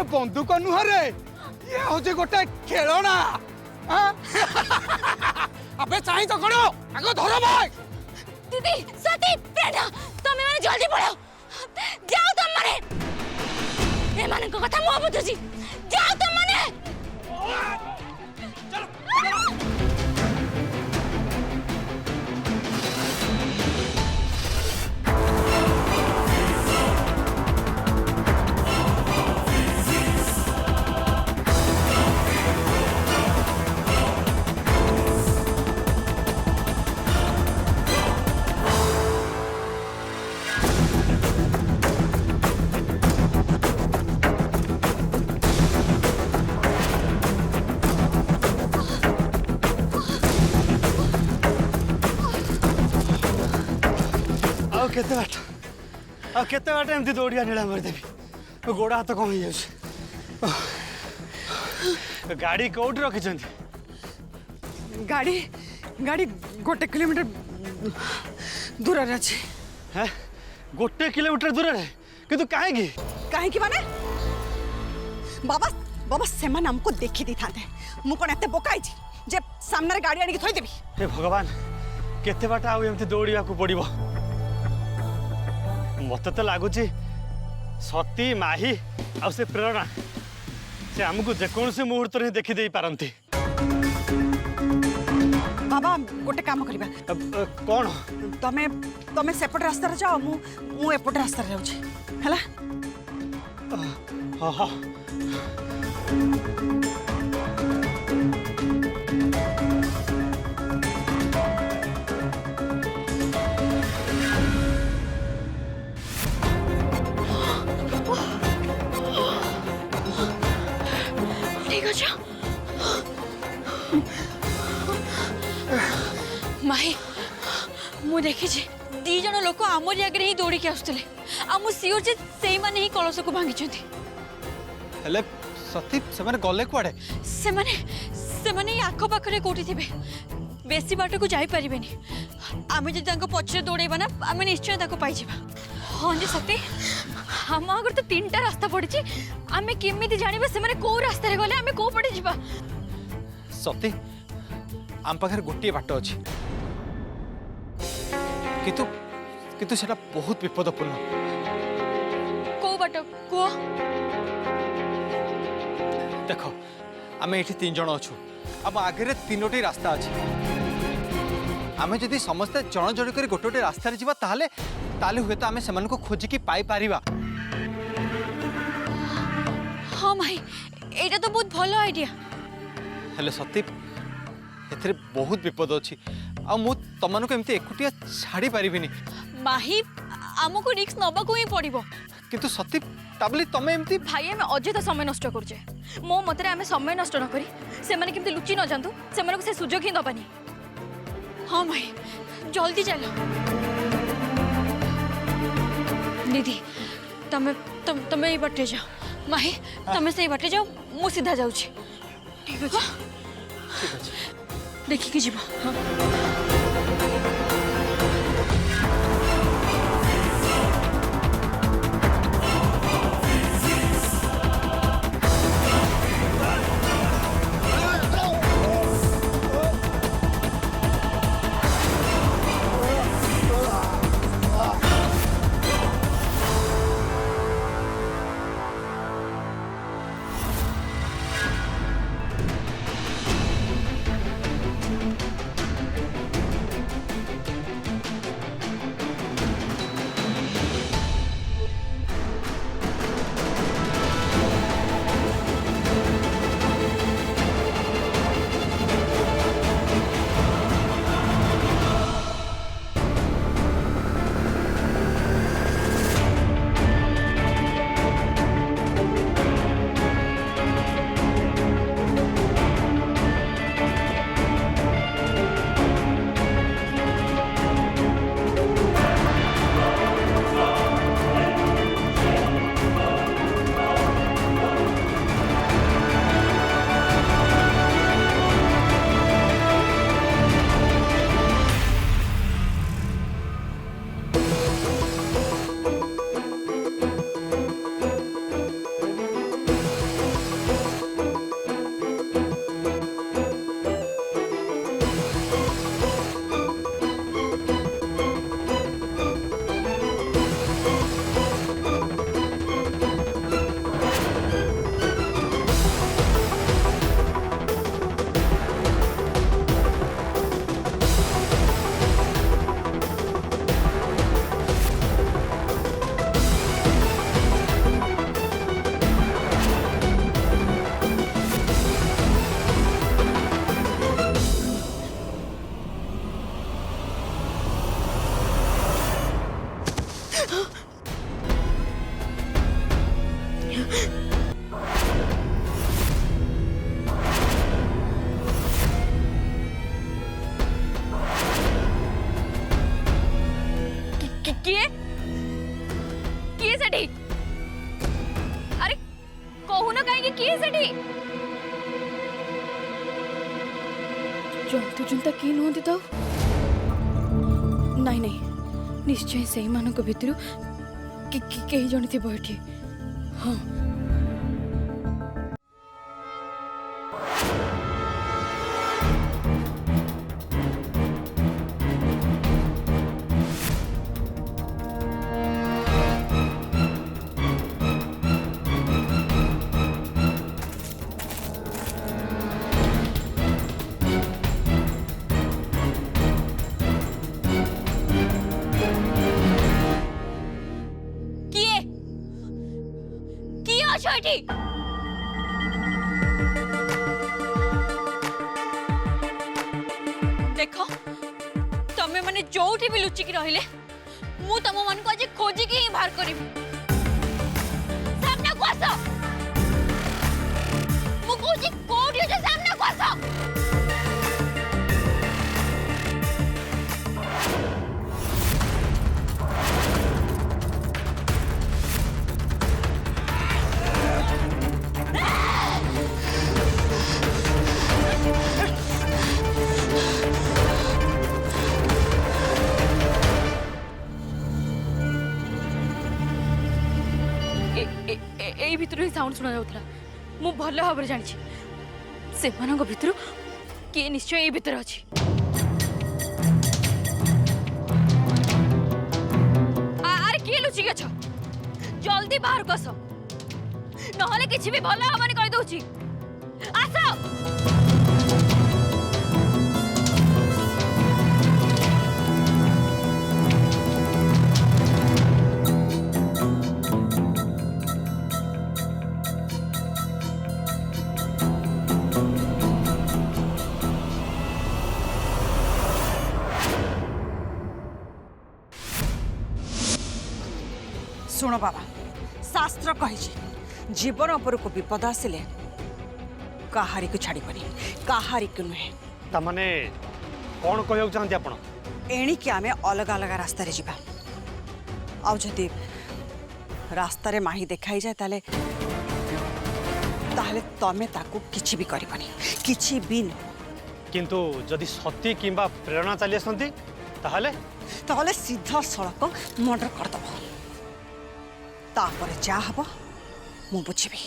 बंदूक नुह रे ये हूँ गोटे खेलना अबे चाहे तो करो आगे धरो भाई दीदी सती प्रेरणा तुम मैंने जल्दी पड़ो जाओ तुम माने ए माने को कथा मो बुझुची जाओ तुम माने केते बाट एमती दौड़िया नीलांबर देवी गोड़ हाथ कम हो गाड़ी कौट रखी गाड़ी गाड़ी गोटे किलोमीटर दूर अच्छे है गोटे किलोमीटर दूर किंतु कहीं कहीं माने बाबा बाबा से माने हमको देखी दी था मु कौन एते बोकाई जे सामने गाड़ी आनी थोई देबी हे भगवान केते बाट आउ एमती दौड़िया को पड़िबो मत तो लगुच सती माही आ से प्रेरणा से आमको जेकोसी मुहूर्त ही देखीदे पारती बाबा गोटे काम करबा कौन तमे तमे सेपट रास्ता रे जाओ मु एपट रास्ता रे जाउछी हला हाँ हाँ माही मु देखी दी जन लोक आमरी आगे ही दौड़ी के आसुले आम सियोर जे सेई माने ही कलश को भांगी हेले सती से माने गले कुआडे से माने आख पाखरे कोठी थिबे बेसी बाट को जाई परिबेनी आमे जे तांको पछरे दौड़ेबा ना आमे निश्चय ताको पाई जिबा हां जे सती हम अगर तो तीनटा रास्ता पड़ी छी आमे केमिति जानिबा से माने को रास्ता रे गले आमे को पड़े जिबा सती आम पाखे गोटे बाट अच्छी कितु कितु सेटा बहुत विपदपूर्ण को बाट को देख आम ये 3 जन अच्छु आम आगे 3टी रास्ता अच्छे आम जदि समस्ते जन जन कर गोटे गोटे रास्ता जावा ताले हुए तो आम से खोजिकी पाई पारिबा हाँ माही एटा तो बहुत भलो आइडिया हेले सती एथरे बहुत विपद अच्छी आ मु तमनको एमती एकुटिया छाड़ी पारिबिनी माही आमको रिक्स नबा को ही पड़िबो किंतु सती ताबली तमे एमती भाई आमे अଯଥା समय नष्ट करजे मो मतरे आमे समय नष्ट न करी से माने केमती लुचि न जानतु से माने को से सुजोग ही दबानी हां भाई जल्दी चलो दीदी तमे ई बटे जाओ माही तमे से ई बटे जाओ मु सीधा जाऊ छी ठीक अछि ठीक अछि देखि के जीवा हां किए किए सेठी अरे कहून कहीं किए सेठी जंतु जंता किए नुहति तो नहीं नहीं निश्चय से मानक भितर कहीं जन थी ये हाँ छठी देख तमें माने जोठी भी लुचिकी रहिले मु तम मन को आज खोजिकी ही बाहर करिवि सामने को आसो मु खोजी कोठी जे सामने को आसो ए भितर ही साउंड सुना जाउथला मु भल भाव जानी से भितर किए निश्चय ये भितर अच्छी अरे किए लुचिक अछ जल्दी बाहर को आस नहले किछि भी भल हमारे कहि दउची आस शुण बाबा शास्त्र कही जीवन उपर को विपद आसिले कहारी को छाड़बनी कहारी को नुहे तमने कौन कहक चाहते आपण एणिकी आमे अलग अलग रास्ता रे जीवा आ जदि रास्ता रे माही देखाई जाए ताले ताले तमे ताकू किछि भी करबनी किछि भी न किंतु जदि सती किंबा प्रेरणा चली आसती ताहले ताले सीधा सड़क मर्डर कर दबो तापर जा हबो मु बुझिबी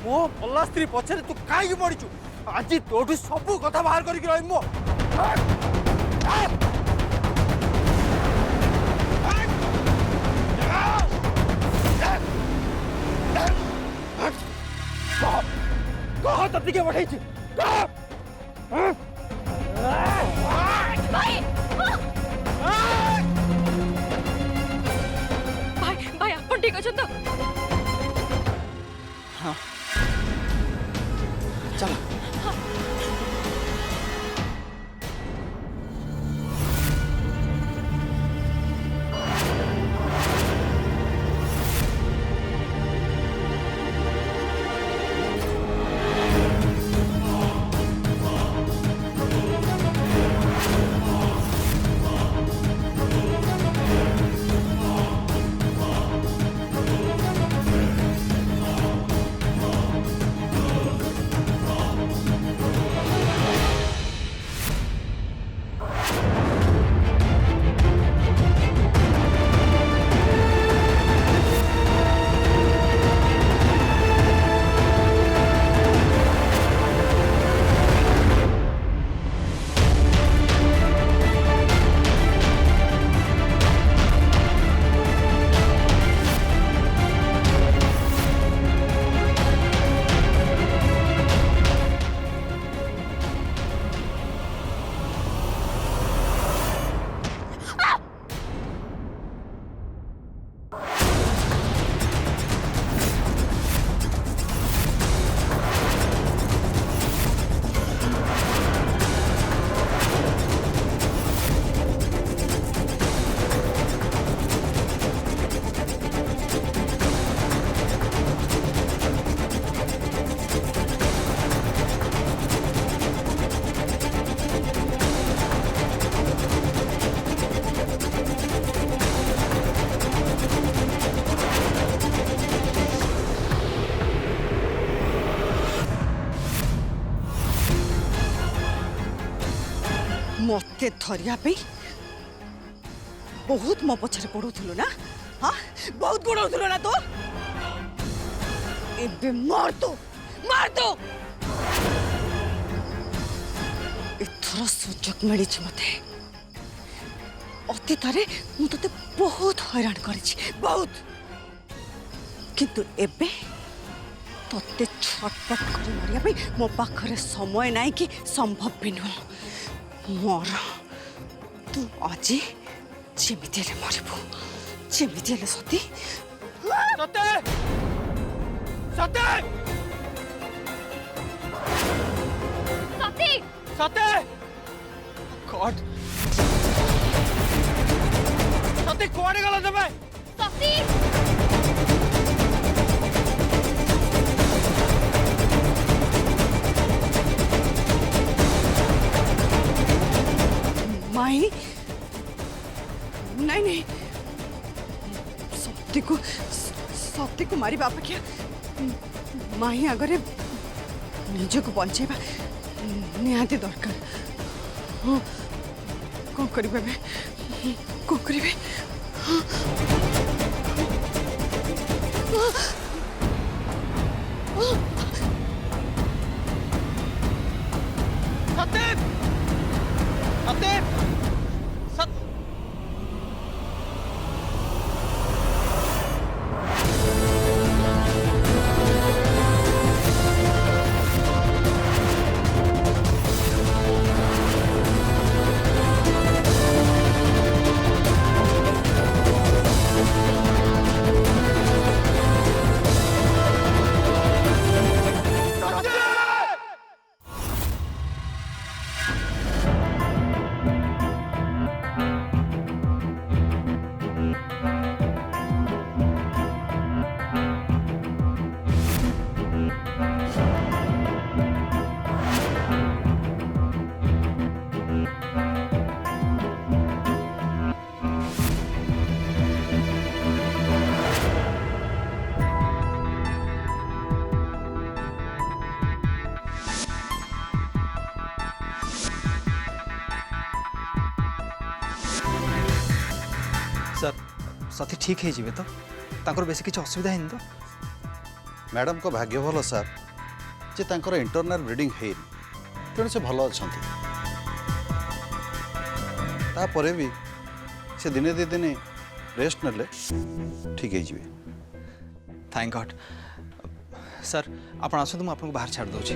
मो भला स्त्री पछरे तू काई पड़ीचु आज तोठू सब कथा बाहर करके रही मो कह तती के बढ़ाई भाई भाई अपन ठीक अच्छे तो हाँ चलो मते धरिया पे बहुत मो पछरे पड़ुथुलु ना हाँ बहुत गुड़ौथुलु ना तो एबे मार तो एथर सुजोग मिली मते अतीतरे मु तते बहुत हैरान करिछि बहुत किंतु एबे तते छटपट कर मारिया भाई मो पाखरे समय नाई कि संभव भी नुह मोर तू आज जेमिति मरबू जेमिति सती सते सते सती सते गॉड सते कोआडे गला तमे सती माई नहीं नहीं सत्य को मारी बापा क्या माई आगे निजक बंचेबा निहाती दरकार हाँ कौन करेंगे कौन करेंगे सते सते सत सर सती ठीक है जीवे तो तांकर बेसी किछ असुविधा है तो मैडम को भाग्य भल सार जे तांकर इंटरनल ब्रीडिंग है तेणु से भल अच्छा तापर भी से दिने दी दिने रेस्ट नले ठीक है जीवे थैंक गॉड सर आपण आसतु आपको बाहर छाड़ दूची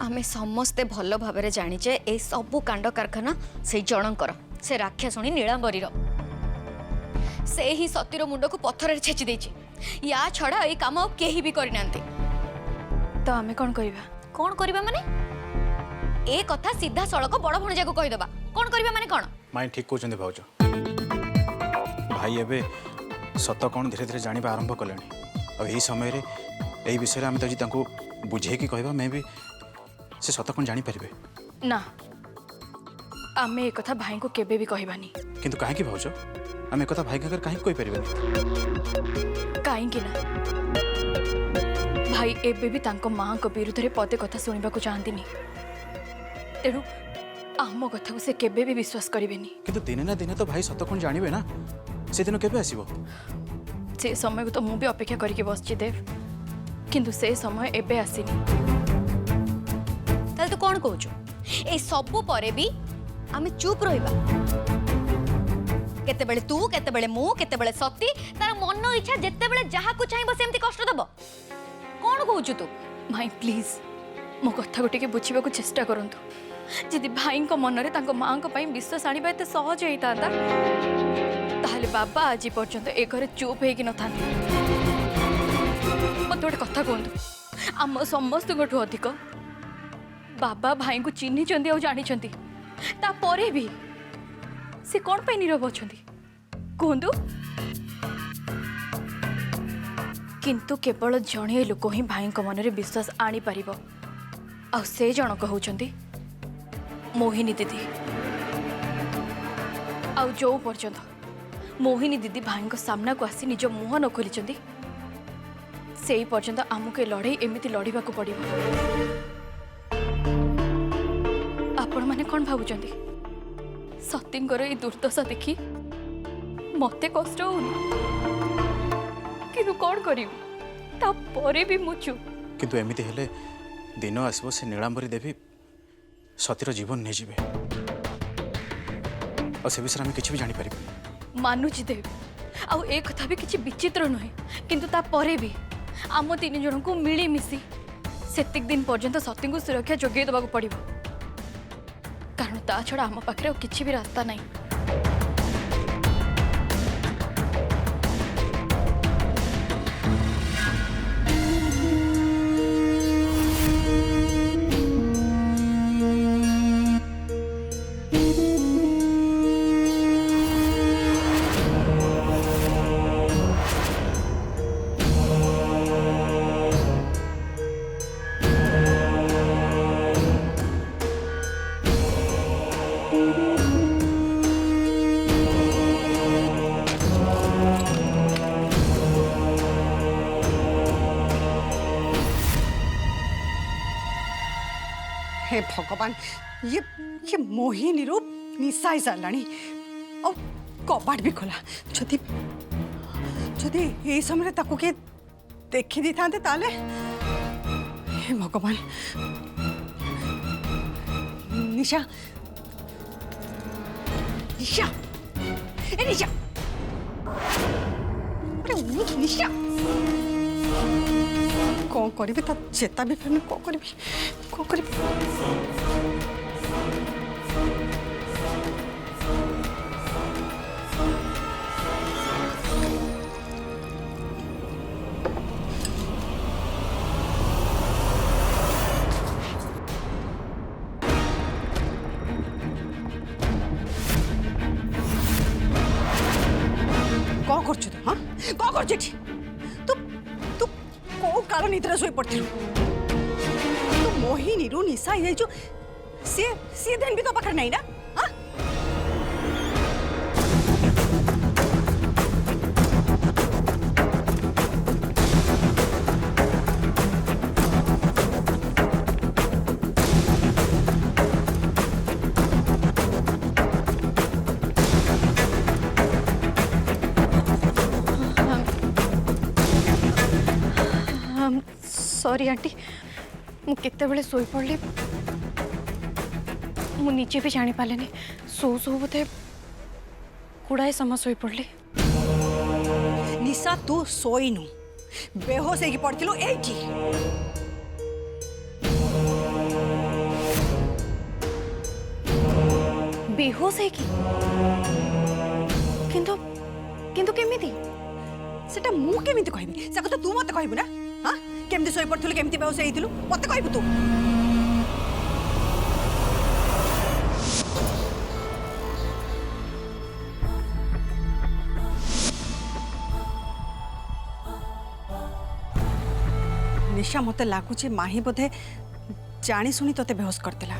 आमे समस्ते भल भाव जानीचे ए सबु कांड कारखाना से जनकर से राक्षसणी नीलांबरी से ही सतीर मुंड को पत्थर छेची देची या छड़ा ए काम केही भी करि नांती तो आमे कोन करबा माने ए कथा सीधा सड़क बड़ भणजा को कहि दबा कोन करबा माने कोन माई ठीक कहते भाज भाई एवं सत कौन धीरे धीरे जाना आरंभ कले आई समय यही विषय आम तो बुझे कि कहवा मैं भी से सत कौन जापर ना आमे एक कथा भाई को केबे भी कहबानी किंतु कहीं भाज आम एक भाई आगे कहीं कहीपर कहीं ना भाई एबे भी तांको माँ को विरुद्ध रे पदे कथा सुनिबा को चाहती तेणु आम कथा को से केबे भी विश्वास करेनि किंतु दिने ना दिने तो भाई सत कौन जानवे ना से दिन केबे आसीबो से समय को तो मु भी अपेक्षा करके बसची देव किंतु से समय एबे आसीनी ताल तो कौन कहूचु ए सबु परे भी आमे चुप रहिबा केते बेले तू केते बेले मु केते बेले सती तार मन इच्छा जेते बेले जहा को चाहिबो सेमती कष्ट दबो कौन कहूचु तू भाई प्लीज मो कथा को टिके बुझिबा को चेष्टा करंतु जदि भाई को मन रे तांको मां को पई विश्वास आनिबा एते सहज हेइतांता ताहले बाबा आज पर्यंत ए घरे चुप हेकि न थाने मत गोटे कथा कहतु आम समस्त अधिक बाबा भाई को चिन्ही चंदी और जानी चंदी तापरे भी से कौन पे नीरव अछंती कहतु किंतु केवल जड़े लोक ही भाई मन में विश्वास आनी पारिबो आ से जनक होउचंती मोहिनी दीदी आउ जो पर्यंत मोहिनी दीदी भाई सामना को आसी निज मुह न खोली से पर्यंत आमको लड़ाई एमती लड़वा को पड़ो। आपण मैंने कौन भावुं सतींकर ये दुर्दशा देखी मते कष्ट होनी कि कौन करी भी मु चुप। किंतु एमती हेले दिन आसब से नीलांबरी देवी सतीर जीवन नहीं जीवे और से विषय आम कि भी जापर। मानुची देवी आउ ए कथा भी किसी विचित्र नुहे किंतु तापरे भी आम तीन जन को मिलीमिशी सेतिक दिन पर्यंत सती को सुरक्षा जोगे देवा पड़ो कारण ता छड़ा आम पाखे किसी भी रास्ता नहीं। हे भगवान ये मोहिनी रूप निशाई साराणी और कबाट भी खोला जदि जदि ये समय ताको के देखी दी था ताले हे भगवान निशा निशा ए निशा अरे उठ निशा कौन करी ता चेता भी फिर कौन करी कौन करी कौन कर तू हाँ कौन कर तू तू कौ काल निद्रा शोई पड़ती तू मोहिनी रू निशा ये जो सी दिन भी तो पकड़ नहीं ना हाँ सॉरी आंटी मु केते बेले सोई पड़ली मु नीचे भी जानी पालेनी सो बोधे गुड़ाए समय सोई पड़ली। निशा तू सोईनु बेहोश होगी पड़थिलु एठी बेहोश है किंतु किंतु केमिति सेटा मु केमिति कहबी से କଥା तू मते कहबू ना हां केमिति सोई पड़थिलु केमिति बेहोश हेइथिलु मते कहबू तू निशा मते लागुचे माही बोधे जानी सुनी तोते बेहोश करतेला।